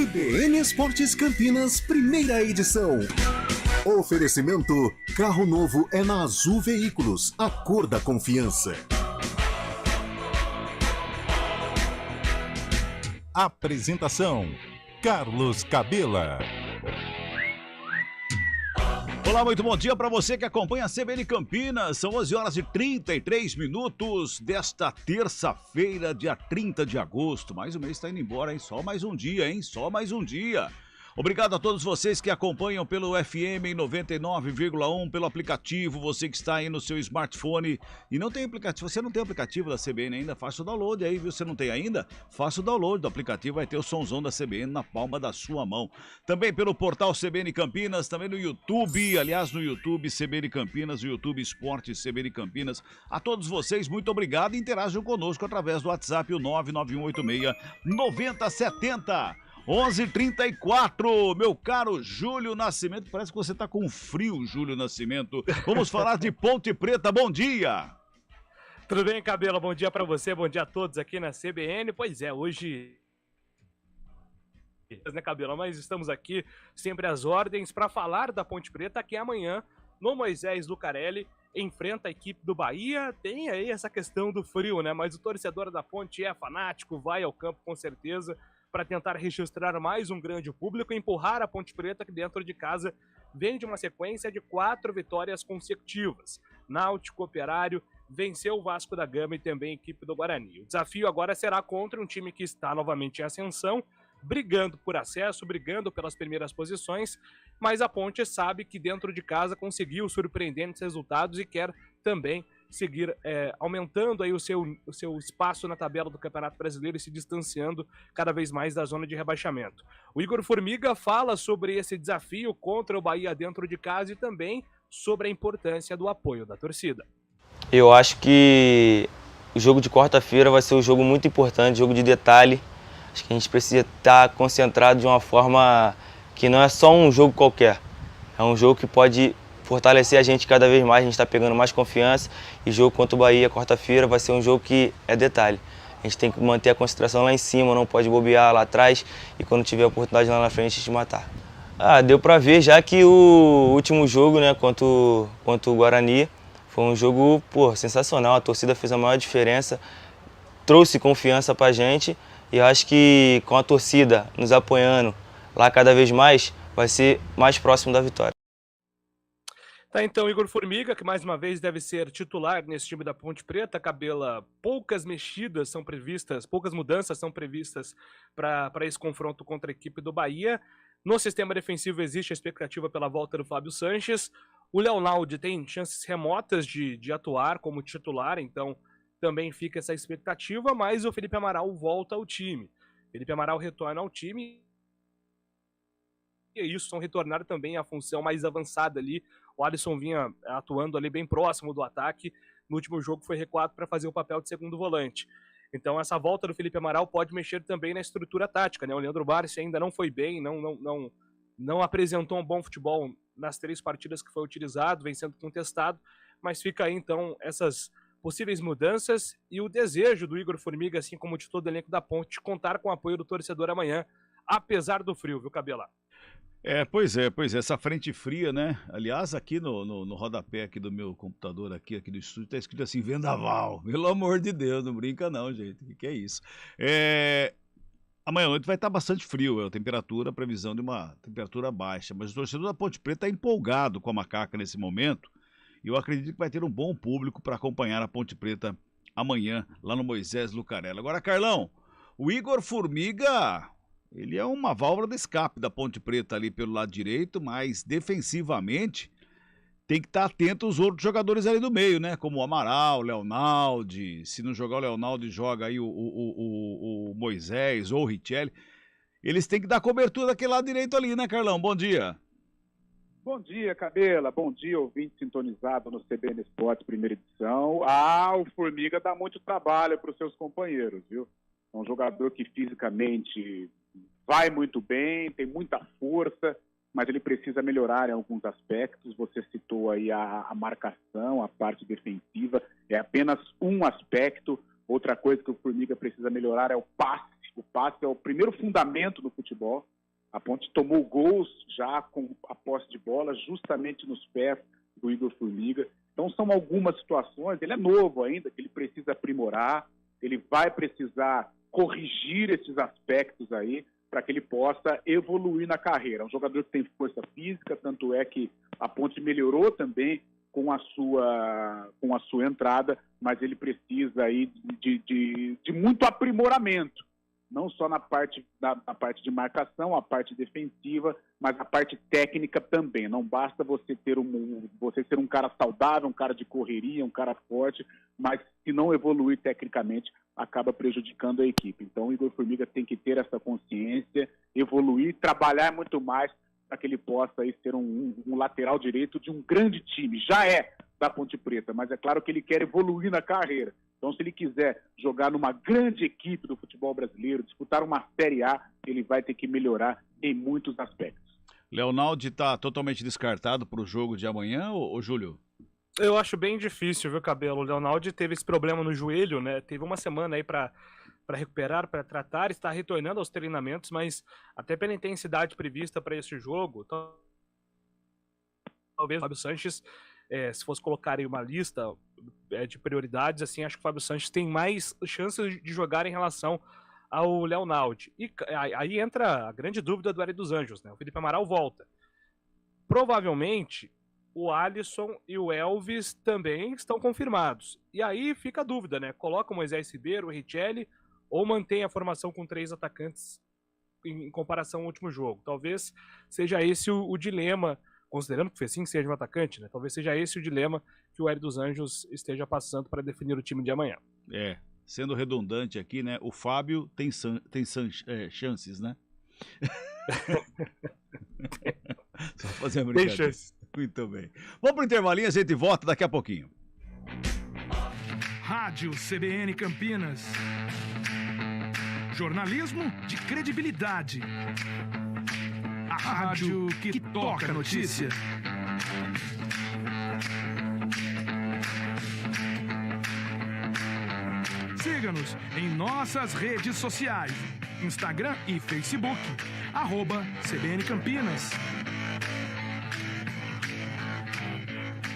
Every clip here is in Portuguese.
CBN Esportes Campinas, primeira edição. Oferecimento: carro novo é na Azul Veículos, a cor da confiança. Apresentação: Carlos Cabela. Olá, muito bom dia para você que acompanha a CBN Campinas. São 11 horas e 33 minutos desta terça-feira, dia 30 de agosto. Mais um mês está indo embora, hein? Só mais um dia, hein? Só mais um dia. Obrigado a todos vocês que acompanham pelo FM 99,1, pelo aplicativo, você que está aí no seu smartphone e não tem aplicativo, você não tem aplicativo da CBN ainda, faça o download aí, viu? Você não tem ainda? Faça o download do aplicativo, vai ter o somzão da CBN na palma da sua mão. Também pelo portal CBN Campinas, também no YouTube, aliás no YouTube CBN Campinas, no YouTube Esportes CBN Campinas. A todos vocês, muito obrigado e interajam conosco através do WhatsApp, o 99186-9070. 11h34, meu caro Júlio Nascimento, parece que você tá com frio, Júlio Nascimento. Vamos falar de Ponte Preta, bom dia! Tudo bem, Cabela? Bom dia para você, bom dia a todos aqui na CBN. Pois é, hoje, né, Cabela, mas estamos aqui sempre às ordens para falar da Ponte Preta, que amanhã, no Moisés Lucarelli, enfrenta a equipe do Bahia. Tem aí essa questão do frio, né? Mas o torcedor da Ponte é fanático, vai ao campo com certeza, para tentar registrar mais um grande público e empurrar a Ponte Preta, que dentro de casa vem de uma sequência de 4 vitórias consecutivas. Náutico, Operário, venceu o Vasco da Gama e também a equipe do Guarani. O desafio agora será contra um time que está novamente em ascensão, brigando por acesso, brigando pelas primeiras posições, mas a Ponte sabe que dentro de casa conseguiu surpreendentes resultados e quer também seguir aumentando aí o seu espaço na tabela do Campeonato Brasileiro e se distanciando cada vez mais da zona de rebaixamento. O Igor Formiga fala sobre esse desafio contra o Bahia dentro de casa e também sobre a importância do apoio da torcida. Eu acho que o jogo de quarta-feira vai ser um jogo muito importante, jogo de detalhe. Acho que a gente precisa estar concentrado de uma forma que não é só um jogo qualquer. É um jogo que pode fortalecer a gente cada vez mais, a gente está pegando mais confiança. E jogo contra o Bahia, quarta-feira, vai ser um jogo que é detalhe. A gente tem que manter a concentração lá em cima, não pode bobear lá atrás e quando tiver a oportunidade lá na frente, a gente matar. Deu para ver já que o último jogo, né, contra o Guarani, foi um jogo, sensacional. A torcida fez a maior diferença, trouxe confiança para a gente e eu acho que com a torcida nos apoiando lá cada vez mais, vai ser mais próximo da vitória. Tá, então, Igor Formiga, que mais uma vez deve ser titular nesse time da Ponte Preta. Cabela, poucas mudanças são previstas para esse confronto contra a equipe do Bahia. No sistema defensivo existe a expectativa pela volta do Fábio Sanches. O Leonaldi tem chances remotas de atuar como titular, então também fica essa expectativa, mas o Felipe Amaral volta ao time. Felipe Amaral retorna ao time e isso são retornar também à função mais avançada ali. O Alisson vinha atuando ali bem próximo do ataque. No último jogo foi recuado para fazer o papel de segundo volante. Então essa volta do Felipe Amaral pode mexer também na estrutura tática, né? O Leandro Barsi ainda não foi bem, não apresentou um bom futebol nas 3 partidas que foi utilizado, vem sendo contestado, mas fica aí então essas possíveis mudanças e o desejo do Igor Formiga, assim como de todo o elenco da Ponte, contar com o apoio do torcedor amanhã, apesar do frio, viu, Cabela? Pois é, essa frente fria, né? Aliás, aqui no rodapé aqui do meu computador, aqui do estúdio, tá escrito assim, vendaval. Pelo amor de Deus, não brinca não, gente. O que é isso? Amanhã à noite vai estar bastante frio, a previsão de uma temperatura baixa, mas o torcedor da Ponte Preta está empolgado com a Macaca nesse momento e eu acredito que vai ter um bom público para acompanhar a Ponte Preta amanhã, lá no Moisés Lucarelli. Agora, Carlão, o Igor Formiga, ele é uma válvula de escape da Ponte Preta ali pelo lado direito, mas defensivamente tem que estar atento aos outros jogadores ali do meio, né? Como o Amaral, o Leonaldi. Se não jogar o Leonaldi, joga aí o Moisés ou o Richelli. Eles têm que dar cobertura daquele lado direito ali, né, Carlão? Bom dia. Bom dia, Cabela. Bom dia, ouvinte sintonizado no CBN Esportes, primeira edição. O Formiga dá muito trabalho para os seus companheiros, viu? É um jogador que fisicamente vai muito bem, tem muita força, mas ele precisa melhorar em alguns aspectos. Você citou aí a marcação, a parte defensiva, é apenas um aspecto. Outra coisa que o Formiga precisa melhorar é o passe. O passe é o primeiro fundamento do futebol. A Ponte tomou gols já com a posse de bola justamente nos pés do Igor Formiga. Então são algumas situações, ele é novo ainda, que ele precisa aprimorar, ele vai precisar corrigir esses aspectos aí para que ele possa evoluir na carreira. É um jogador que tem força física, tanto é que a Ponte melhorou também com a sua entrada, mas ele precisa aí de muito aprimoramento, não só na parte de marcação, a parte defensiva, mas a parte técnica também. Não basta você ser um cara saudável, um cara de correria, um cara forte, mas se não evoluir tecnicamente, acaba prejudicando a equipe. Então o Igor Formiga tem que ter essa consciência, evoluir, trabalhar muito mais para que ele possa aí ser um lateral direito de um grande time. Já é da Ponte Preta, mas é claro que ele quer evoluir na carreira. Então, se ele quiser jogar numa grande equipe do futebol brasileiro, disputar uma Série A, ele vai ter que melhorar em muitos aspectos. Leonaldi está totalmente descartado para o jogo de amanhã, ou Júlio? Eu acho bem difícil, viu, Cabelo? O Leonaldi teve esse problema no joelho, né? Teve uma semana aí para recuperar, para tratar, está retornando aos treinamentos, mas até pela intensidade prevista para esse jogo, talvez o Fábio Sanches, se fosse colocar aí uma lista de prioridades, assim, acho que o Fábio Sanches tem mais chances de jogar em relação ao Leonaldi. E aí entra a grande dúvida do Hélio dos Anjos, né? O Felipe Amaral volta. Provavelmente o Alisson e o Elvis também estão confirmados. E aí fica a dúvida, né? Coloca o Moisés Ribeiro, o Richelli, ou mantém a formação com 3 atacantes em comparação ao último jogo. Talvez seja esse o dilema, considerando que o Fecim seja um atacante, né? Talvez seja esse o dilema que o Hélio dos Anjos esteja passando para definir o time de amanhã. Sendo redundante aqui, né? O Fábio tem chances, né? Só fazer a brincadeira. Tem chances. Muito bem. Vamos pro intervalinho, a gente volta daqui a pouquinho. Rádio CBN Campinas. Jornalismo de credibilidade. A rádio que toca a notícia. Siga-nos em nossas redes sociais. Instagram e Facebook. @CBN Campinas.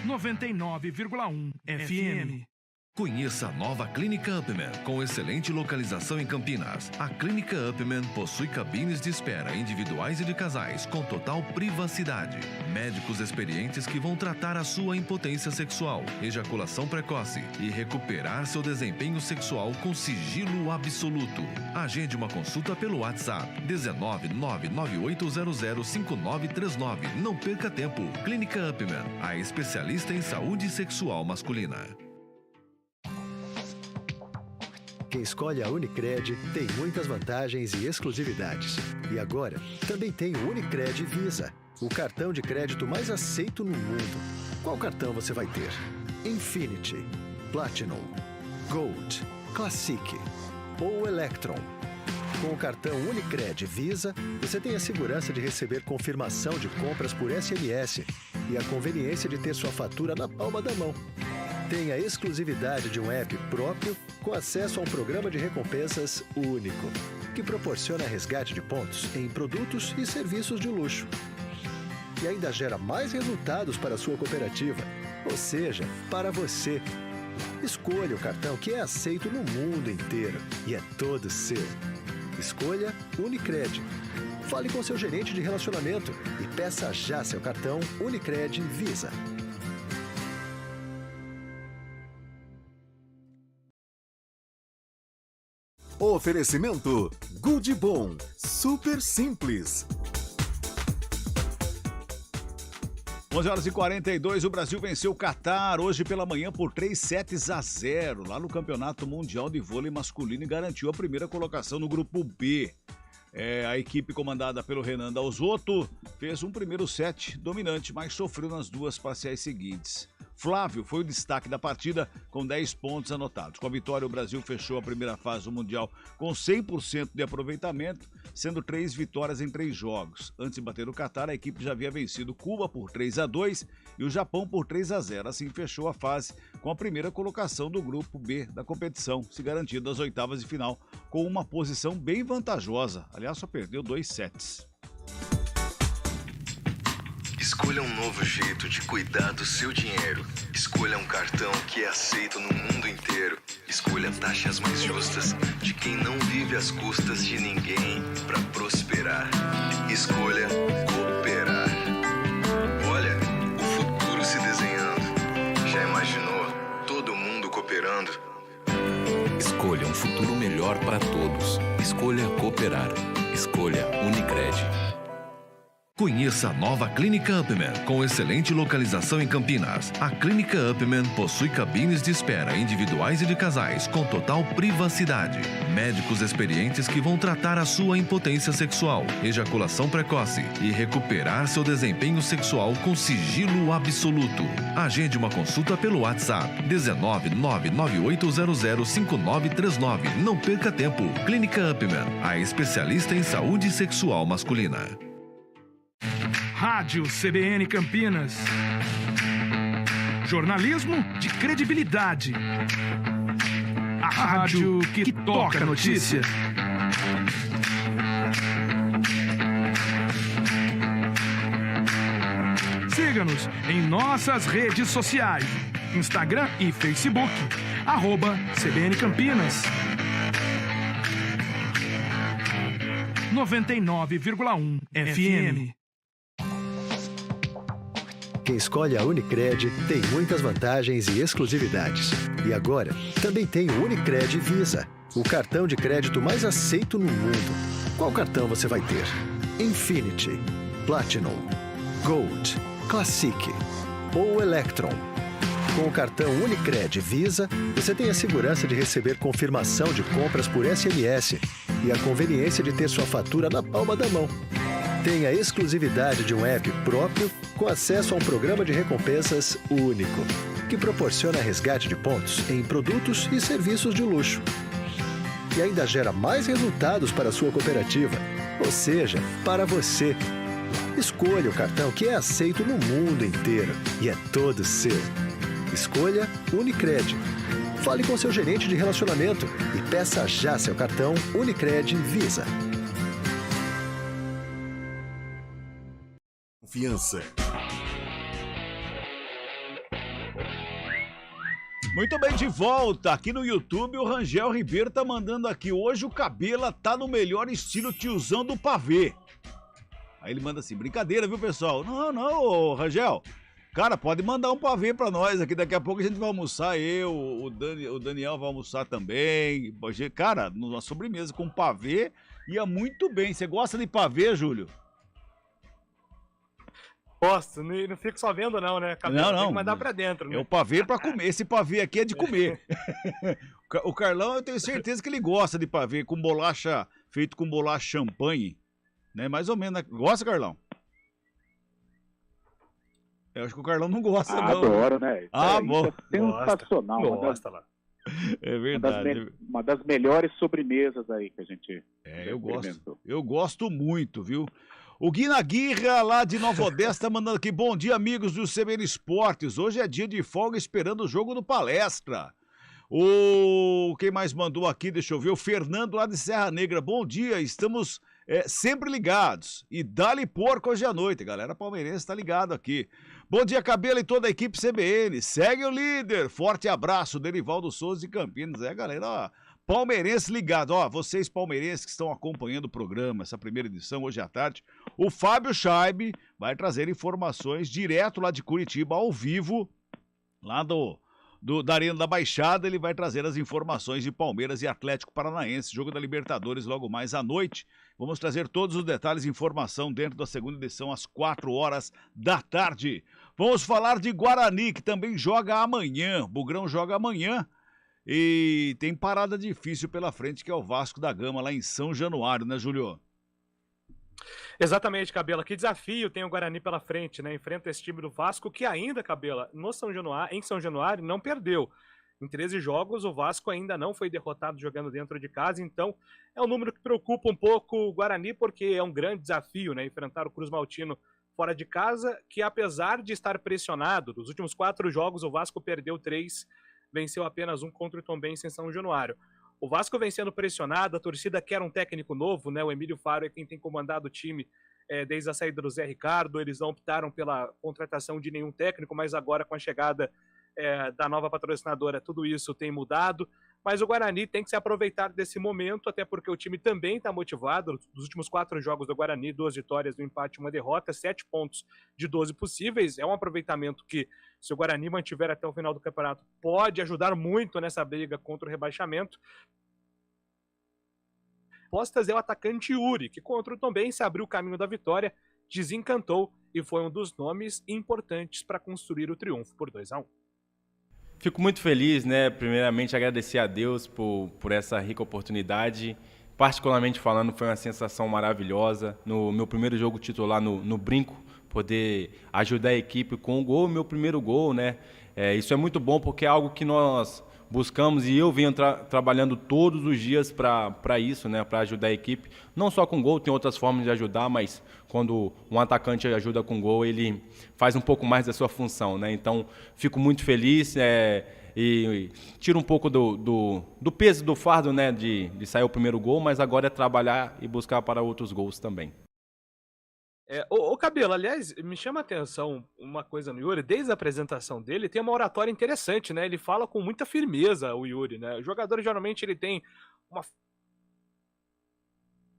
99,1 FM. Conheça a nova Clínica Upman, com excelente localização em Campinas. A Clínica Upman possui cabines de espera individuais e de casais, com total privacidade. Médicos experientes que vão tratar a sua impotência sexual, ejaculação precoce e recuperar seu desempenho sexual com sigilo absoluto. Agende uma consulta pelo WhatsApp 19998005939. Não perca tempo. Clínica Upman, a especialista em saúde sexual masculina. Quem escolhe a Unicred tem muitas vantagens e exclusividades. E agora, também tem o Unicred Visa, o cartão de crédito mais aceito no mundo. Qual cartão você vai ter? Infinity, Platinum, Gold, Classic ou Electron? Com o cartão Unicred Visa, você tem a segurança de receber confirmação de compras por SMS e a conveniência de ter sua fatura na palma da mão. Tem a exclusividade de um app próprio com acesso a um programa de recompensas único, que proporciona resgate de pontos em produtos e serviços de luxo. E ainda gera mais resultados para a sua cooperativa, ou seja, para você. Escolha o cartão que é aceito no mundo inteiro e é todo seu. Escolha Unicred. Fale com seu gerente de relacionamento e peça já seu cartão Unicred Visa. Oferecimento Good Bom, super simples. 11h42, o Brasil venceu o Catar hoje pela manhã por 3-0 lá no Campeonato Mundial de Vôlei Masculino e garantiu a primeira colocação no Grupo B. A equipe comandada pelo Renan Dalzotto fez um primeiro set dominante, mas sofreu nas duas parciais seguintes. Flávio foi o destaque da partida com 10 pontos anotados. Com a vitória, o Brasil fechou a primeira fase do Mundial com 100% de aproveitamento, sendo 3 vitórias em 3 jogos. Antes de bater o Catar, a equipe já havia vencido Cuba por 3-2 e o Japão por 3-0. Assim, fechou a fase com a primeira colocação do Grupo B da competição, se garantindo às oitavas de final com uma posição bem vantajosa. Aliás, só perdeu 2 sets. Escolha um novo jeito de cuidar do seu dinheiro. Escolha um cartão que é aceito no mundo inteiro. Escolha taxas mais justas de quem não vive às custas de ninguém para prosperar. Escolha cooperar. Olha, o futuro se desenhando. Já imaginou todo mundo cooperando? Escolha um futuro melhor para todos. Escolha cooperar. Escolha Unicred. Conheça a nova Clínica Upman, com excelente localização em Campinas. A Clínica Upman possui cabines de espera individuais e de casais, com total privacidade. Médicos experientes que vão tratar a sua impotência sexual, ejaculação precoce e recuperar seu desempenho sexual com sigilo absoluto. Agende uma consulta pelo WhatsApp 19998005939. Não perca tempo. Clínica Upman, a especialista em saúde sexual masculina. Rádio CBN Campinas. Jornalismo de credibilidade. A rádio que toca a notícia. Siga-nos em nossas redes sociais. Instagram e Facebook. @CBN Campinas. 99,1 FM. Quem escolhe a Unicred tem muitas vantagens e exclusividades. E agora, também tem o Unicred Visa, o cartão de crédito mais aceito no mundo. Qual cartão você vai ter? Infinity, Platinum, Gold, Classic ou Electron? Com o cartão Unicred Visa, você tem a segurança de receber confirmação de compras por SMS e a conveniência de ter sua fatura na palma da mão. Tem a exclusividade de um app próprio com acesso a um programa de recompensas único, que proporciona resgate de pontos em produtos e serviços de luxo. E ainda gera mais resultados para a sua cooperativa, ou seja, para você. Escolha o cartão que é aceito no mundo inteiro e é todo seu. Escolha Unicred. Fale com seu gerente de relacionamento e peça já seu cartão Unicred Visa. Confiança. Muito bem, de volta aqui no YouTube. O Rangel Ribeiro tá mandando aqui: hoje o Cabela tá no melhor estilo tiozão do pavê. Aí ele manda assim: brincadeira, viu, pessoal? Não, ô, Rangel. Cara, pode mandar um pavê pra nós aqui. Daqui a pouco a gente vai almoçar. O Daniel vai almoçar também. Cara, numa sobremesa com pavê ia muito bem. Você gosta de pavê, Júlio? Gosto, não fico só vendo não, né? Cabelo, não. Tem que mandar pra dentro, né? É o pavê pra comer. Esse pavê aqui é de comer. O Carlão, eu tenho certeza que ele gosta de pavê com bolacha, feito com bolacha champanhe. Né? Mais ou menos. Gosta, Carlão? Eu acho que o Carlão não gosta, não. Adoro, né? Bom. É sensacional. Gosta lá. É verdade. Uma das melhores sobremesas aí que a gente eu gosto muito, viu? O Guina Guirra, lá de Nova Odessa, tá mandando aqui: bom dia, amigos do CBN Esportes. Hoje é dia de folga esperando o jogo do Palestra. Quem mais mandou aqui? Deixa eu ver. O Fernando, lá de Serra Negra. Bom dia, estamos sempre ligados. E dá-lhe porco hoje à noite. Galera palmeirense tá ligado aqui. Bom dia, Cabelo e toda a equipe CBN. Segue o líder. Forte abraço, Derivaldo Souza de Campinas. Galera, ó, palmeirense ligado. Ó, vocês palmeirenses que estão acompanhando o programa, essa primeira edição hoje à tarde, o Fábio Scheibe vai trazer informações direto lá de Curitiba, ao vivo, lá da Arena da Baixada. Ele vai trazer as informações de Palmeiras e Atlético Paranaense, jogo da Libertadores logo mais à noite. Vamos trazer todos os detalhes e informação dentro da segunda edição às 16h. Vamos falar de Guarani, que também joga amanhã. Bugrão joga amanhã. E tem parada difícil pela frente, que é o Vasco da Gama, lá em São Januário, né, Júlio? Exatamente, Cabela. Que desafio tem o Guarani pela frente, né? Enfrenta esse time do Vasco, que ainda, Cabela, em São Januário, não perdeu. Em 13 jogos, o Vasco ainda não foi derrotado jogando dentro de casa, então é um número que preocupa um pouco o Guarani, porque é um grande desafio, né? Enfrentar o Cruz Maltino fora de casa, que apesar de estar pressionado, dos últimos 4 jogos, o Vasco perdeu 3, venceu apenas 1 contra o Tombense em São Januário. O Vasco vem sendo pressionado, a torcida quer um técnico novo, né? O Emílio Faro é quem tem comandado o time desde a saída do Zé Ricardo. Eles não optaram pela contratação de nenhum técnico, mas agora com a chegada da nova patrocinadora, tudo isso tem mudado. Mas o Guarani tem que se aproveitar desse momento, até porque o time também está motivado. Dos últimos 4 jogos do Guarani, 2 vitórias, 1 empate, 1 derrota, 7 pontos de 12 possíveis. É um aproveitamento que, se o Guarani mantiver até o final do campeonato, pode ajudar muito nessa briga contra o rebaixamento. Apostas é o atacante Yuri, que contra o Tombense abriu o caminho da vitória, desencantou e foi um dos nomes importantes para construir o triunfo por 2-1. Fico muito feliz, né? Primeiramente, agradecer a Deus por essa rica oportunidade. Particularmente falando, foi uma sensação maravilhosa. No meu primeiro jogo titular no Brinco, poder ajudar a equipe com o gol, meu primeiro gol, né? Isso é muito bom porque é algo que nós buscamos e eu venho trabalhando todos os dias para isso, né? Para ajudar a equipe. Não só com gol, tem outras formas de ajudar, mas quando um atacante ajuda com gol, ele faz um pouco mais da sua função, né? Então, fico muito feliz e tiro um pouco do peso do fardo, né? De sair o primeiro gol, mas agora é trabalhar e buscar para outros gols também. Ô Cabelo, aliás, me chama a atenção uma coisa no Yuri, desde a apresentação dele, tem uma oratória interessante, né? Ele fala com muita firmeza, o Yuri, né? O jogador, geralmente, ele tem uma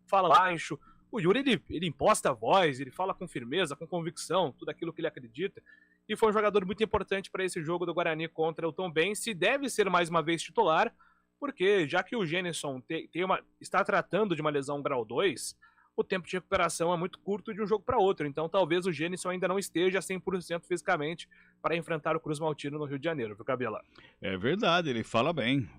fala baixo. O Yuri, ele imposta a voz, ele fala com firmeza, com convicção, tudo aquilo que ele acredita. E foi um jogador muito importante para esse jogo do Guarani contra o Tombense. Deve ser mais uma vez titular, porque já que o Genison está tratando de uma lesão grau 2, o tempo de recuperação é muito curto de um jogo para outro. Então talvez o Genison ainda não esteja 100% fisicamente para enfrentar o Cruz Maltino no Rio de Janeiro, viu, Cabela? É verdade, ele fala bem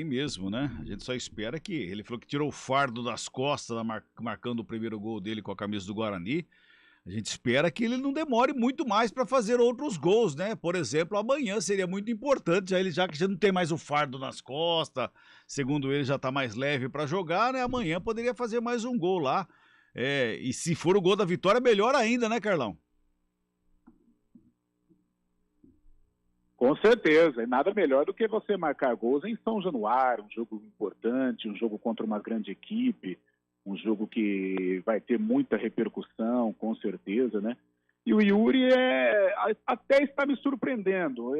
mesmo, né? A gente só espera que... Ele falou que tirou o fardo das costas, marcando o primeiro gol dele com a camisa do Guarani. A gente espera que ele não demore muito mais para fazer outros gols, né? Por exemplo, amanhã seria muito importante, já que já não tem mais o fardo nas costas, segundo ele já está mais leve para jogar, né? Amanhã poderia fazer mais um gol lá. E se for o gol da vitória, melhor ainda, né, Carlão? Com certeza, e nada melhor do que você marcar gols em São Januário, um jogo importante, um jogo contra uma grande equipe, um jogo que vai ter muita repercussão, com certeza, né? E o Yuri até está me surpreendendo.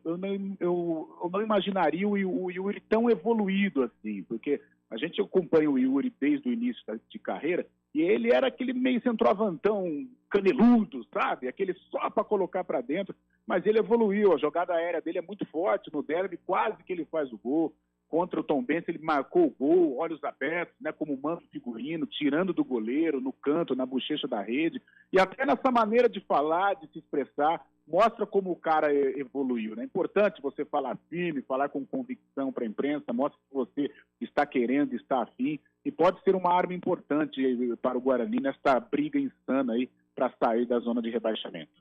Eu não imaginaria o Yuri tão evoluído assim, porque a gente acompanha o Yuri desde o início de carreira e ele era aquele meio centroavantão caneludo, sabe? Aquele só para colocar para dentro, mas ele evoluiu, a jogada aérea dele é muito forte, no derby quase que ele faz o gol. Contra o Tombense ele marcou o gol, olhos abertos, né, como manto figurino, tirando do goleiro, no canto, na bochecha da rede. E até nessa maneira de falar, de se expressar, mostra como o cara evoluiu, né? É importante você falar firme, falar com convicção para a imprensa, mostra que você está querendo, está afim, e pode ser uma arma importante para o Guarani nesta briga insana aí para sair da zona de rebaixamento.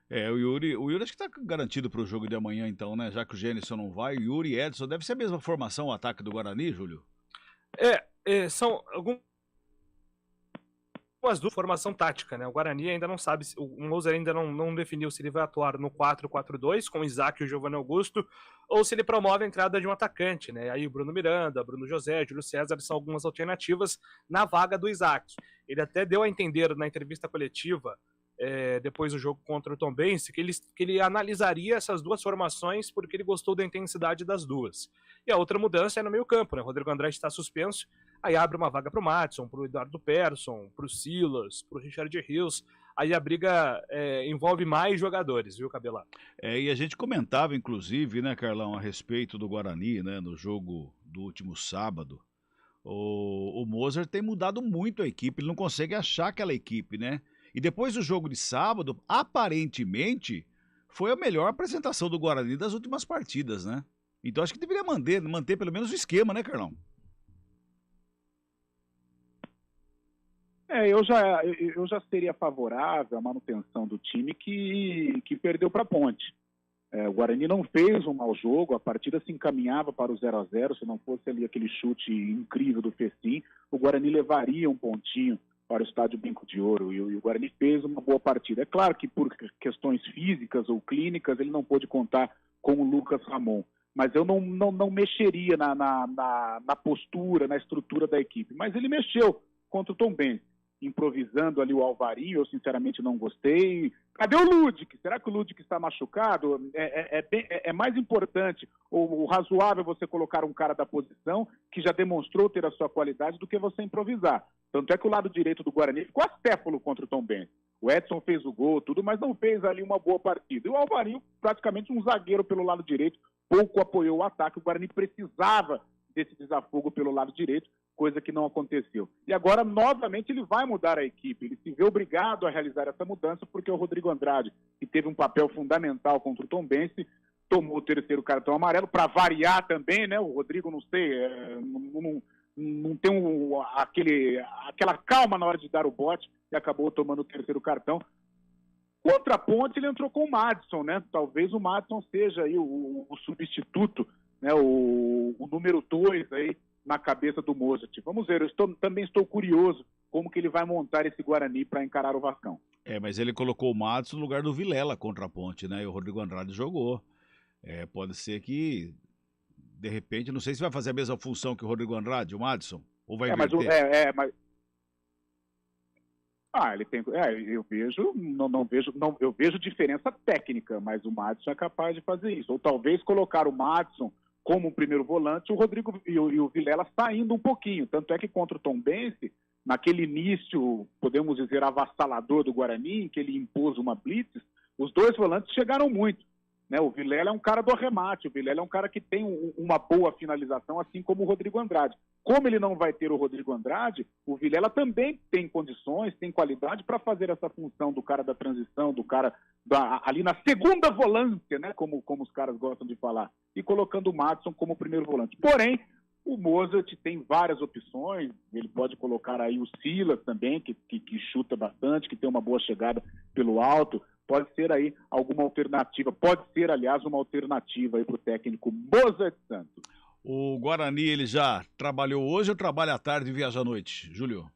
O Yuri acho que está garantido para o jogo de amanhã, então, né? Já que o Genison não vai, o Yuri e Edson, deve ser a mesma formação, o ataque do Guarani, Júlio? São algumas dúvidas, formação tática, né? O Guarani ainda não sabe, o Moser ainda não definiu se ele vai atuar no 4-4-2, com o Isaac e o Giovanni Augusto, ou se ele promove a entrada de um atacante, né? Aí o Bruno Miranda, Bruno José, Júlio César são algumas alternativas na vaga do Isaac. Ele até deu a entender na entrevista coletiva, depois do jogo contra o Tombense, que ele analisaria essas duas formações porque ele gostou da intensidade das duas. E a outra mudança é no meio campo, né? O Rodrigo Andrade está suspenso, aí abre uma vaga para o Madison, para o Eduardo Persson, para o Silas, para o Richard Rios. Aí a briga envolve mais jogadores, viu, Cabelá? E a gente comentava, inclusive, né, Carlão, a respeito do Guarani, né, no jogo do último sábado. O Moser tem mudado muito a equipe, ele não consegue achar aquela equipe, né? E depois do jogo de sábado, aparentemente, foi a melhor apresentação do Guarani das últimas partidas, né? Então acho que deveria manter pelo menos o esquema, né, Carlão? Eu já seria favorável à manutenção do time que perdeu para a Ponte. O Guarani não fez um mau jogo, a partida se encaminhava para o 0-0, se não fosse ali aquele chute incrível do Fecim, o Guarani levaria um pontinho para o estádio Brinco de Ouro, e o Guarani fez uma boa partida. É claro que por questões físicas ou clínicas ele não pôde contar com o Lucas Ramon, mas eu não mexeria na postura, na estrutura da equipe, mas ele mexeu contra o Tombense. improvisando ali o Alvarinho, eu sinceramente não gostei. Cadê o Ludic? Será que o Ludic está machucado? É mais importante, ou razoável você colocar um cara da posição que já demonstrou ter a sua qualidade do que você improvisar. Tanto é que o lado direito do Guarani ficou acéfalo contra o Tombense. O Edson fez o gol, tudo, mas não fez ali uma boa partida. E o Alvarinho, praticamente um zagueiro pelo lado direito, pouco apoiou o ataque. O Guarani precisava desse desafogo pelo lado direito, coisa que não aconteceu. E agora, novamente, ele vai mudar a equipe. Ele se vê obrigado a realizar essa mudança porque o Rodrigo Andrade, que teve um papel fundamental contra o Tombense, tomou o terceiro cartão amarelo, para variar também, né? O Rodrigo, não sei, não tem aquela calma na hora de dar o bote e acabou tomando o terceiro cartão. Contra a Ponte, ele entrou com o Madison, né? Talvez o Madison seja aí o substituto, né? O número 2 aí na cabeça do Mozart. Vamos ver, também estou curioso como que ele vai montar esse Guarani para encarar o Vascão. Mas ele colocou o Madison no lugar do Vilela contra a Ponte, né? E o Rodrigo Andrade jogou. Pode ser que, de repente, não sei se vai fazer a mesma função que o Rodrigo Andrade, o Madison, ou vai inverter. Ele tem. Eu vejo diferença técnica, mas o Madison é capaz de fazer isso. Ou talvez colocar o Madison como um primeiro volante, o Rodrigo e o Vilela saindo um pouquinho. Tanto é que contra o Tombense, naquele início, podemos dizer, avassalador do Guarani, em que ele impôs uma blitz, os dois volantes chegaram muito. Né? O Vilela é um cara do arremate, o Vilela é um cara que tem uma boa finalização, assim como o Rodrigo Andrade. Como ele não vai ter o Rodrigo Andrade, o Vilela também tem condições, tem qualidade para fazer essa função do cara da transição, do cara ali na segunda volância, né? Como os caras gostam de falar, e colocando o Madison como primeiro volante. Porém, o Mozart tem várias opções, ele pode colocar aí o Silas também, que chuta bastante, que tem uma boa chegada pelo alto. Pode ser aí alguma alternativa, pode ser, aliás, uma alternativa aí para o técnico Mozart Santos. O Guarani, ele já trabalhou hoje ou trabalha à tarde e viaja à noite, Júlio?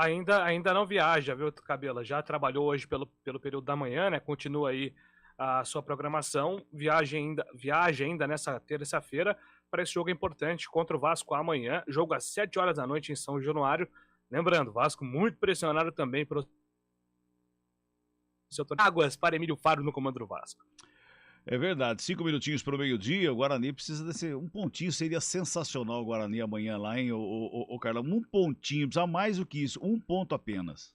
Ainda não viaja, viu, Cabela? Já trabalhou hoje pelo período da manhã, né? Continua aí a sua programação. Viaja ainda nessa terça-feira para esse jogo importante contra o Vasco amanhã. Jogo às 7 horas da noite em São Januário. Lembrando, Vasco muito pressionado também pelo águas para Emílio Faro no comando do Vasco. É verdade, 5 minutinhos para o meio-dia, o Guarani precisa desse, um pontinho, seria sensacional o Guarani amanhã lá, hein, o Carlão, um pontinho, precisa mais do que isso, um ponto apenas.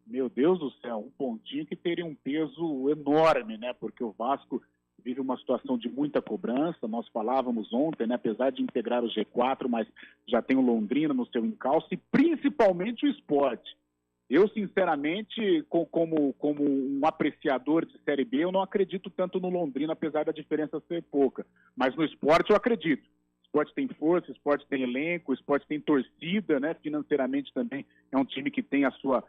Meu Deus do céu, um pontinho que teria um peso enorme, né, porque o Vasco vive uma situação de muita cobrança, nós falávamos ontem, né, apesar de integrar o G4, mas já tem o Londrina no seu encalço e principalmente o Sport. Eu, sinceramente, como um apreciador de Série B, eu não acredito tanto no Londrina, apesar da diferença ser pouca. Mas no Sport eu acredito. O Sport tem força, o Sport tem elenco, o Sport tem torcida, né? Financeiramente também é um time que tem a sua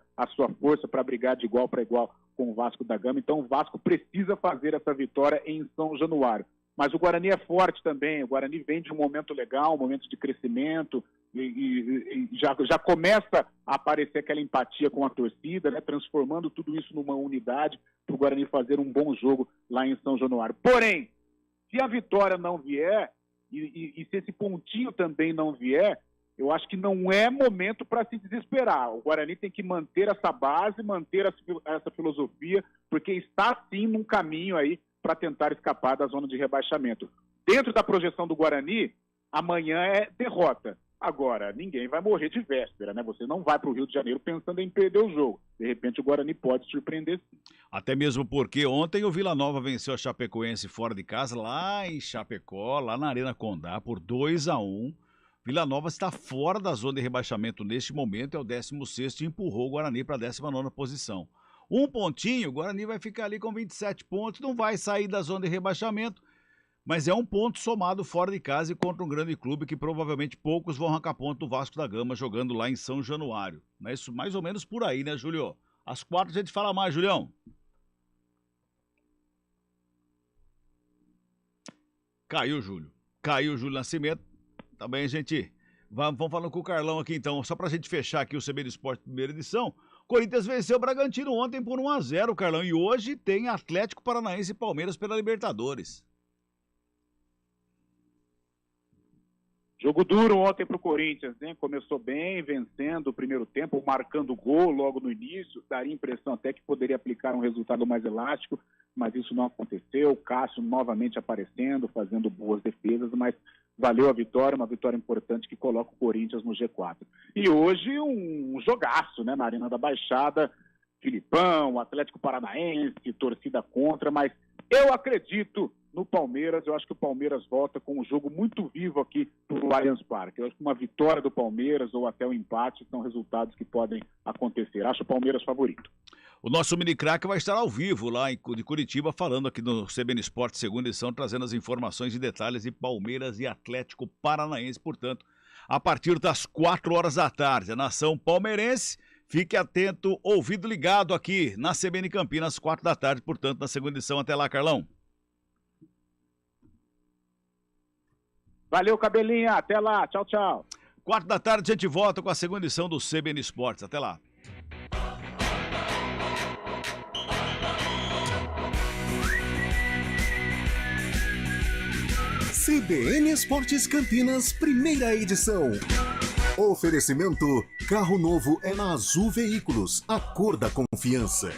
força para brigar de igual para igual com o Vasco da Gama. Então o Vasco precisa fazer essa vitória em São Januário. Mas o Guarani é forte também, o Guarani vem de um momento legal, um momento de crescimento, e já começa a aparecer aquela empatia com a torcida, né, transformando tudo isso numa unidade para o Guarani fazer um bom jogo lá em São Januário. Porém, se a vitória não vier, e se esse pontinho também não vier, eu acho que não é momento para se desesperar. O Guarani tem que manter essa base, manter essa filosofia, porque está sim num caminho aí para tentar escapar da zona de rebaixamento. Dentro da projeção do Guarani, amanhã é derrota. Agora, ninguém vai morrer de véspera, né? Você não vai para o Rio de Janeiro pensando em perder o jogo. De repente o Guarani pode surpreender sim. Até mesmo porque ontem o Vila Nova venceu a Chapecoense fora de casa, lá em Chapecó, lá na Arena Condá, por 2-1. Vila Nova está fora da zona de rebaixamento neste momento, é o 16º e empurrou o Guarani para a 19ª posição. Um pontinho, o Guarani vai ficar ali com 27 pontos, não vai sair da zona de rebaixamento, mas é um ponto somado fora de casa e contra um grande clube que provavelmente poucos vão arrancar ponto do Vasco da Gama jogando lá em São Januário. Mas isso mais ou menos por aí, né, Júlio? Às 4 a gente fala mais, Julião. Caiu o Júlio Nascimento. Também, gente, vamos falando com o Carlão aqui então, só pra gente fechar aqui o CB do Esporte primeira edição. Corinthians venceu o Bragantino ontem por 1-0, Carlão, e hoje tem Atlético Paranaense e Palmeiras pela Libertadores. Jogo duro ontem para o Corinthians, né? Começou bem, vencendo o primeiro tempo, marcando gol logo no início. Daria a impressão até que poderia aplicar um resultado mais elástico, mas isso não aconteceu. O Cássio novamente aparecendo, fazendo boas defesas, mas valeu a vitória, uma vitória importante que coloca o Corinthians no G4. E hoje um jogaço, né? Na Arena da Baixada, Filipão, Atlético Paranaense, torcida contra, mas eu acredito no Palmeiras. Eu acho que o Palmeiras volta com um jogo muito vivo aqui no Allianz Parque. Eu acho que uma vitória do Palmeiras ou até um empate são resultados que podem acontecer. Acho o Palmeiras favorito. O nosso mini craque vai estar ao vivo lá de Curitiba, falando aqui no CBN Esporte, segunda edição, trazendo as informações e detalhes de Palmeiras e Atlético Paranaense, portanto, a partir das 4 horas da tarde. A nação palmeirense, fique atento, ouvido ligado aqui na CBN Campinas, 4 da tarde, portanto, na segunda edição. Até lá, Carlão. Valeu, Cabelinha. Até lá. Tchau, tchau. 4 da tarde, a gente volta com a segunda edição do CBN Esportes. Até lá. CBN Esportes Campinas, primeira edição. Oferecimento: carro novo é na Azul Veículos, a cor da confiança.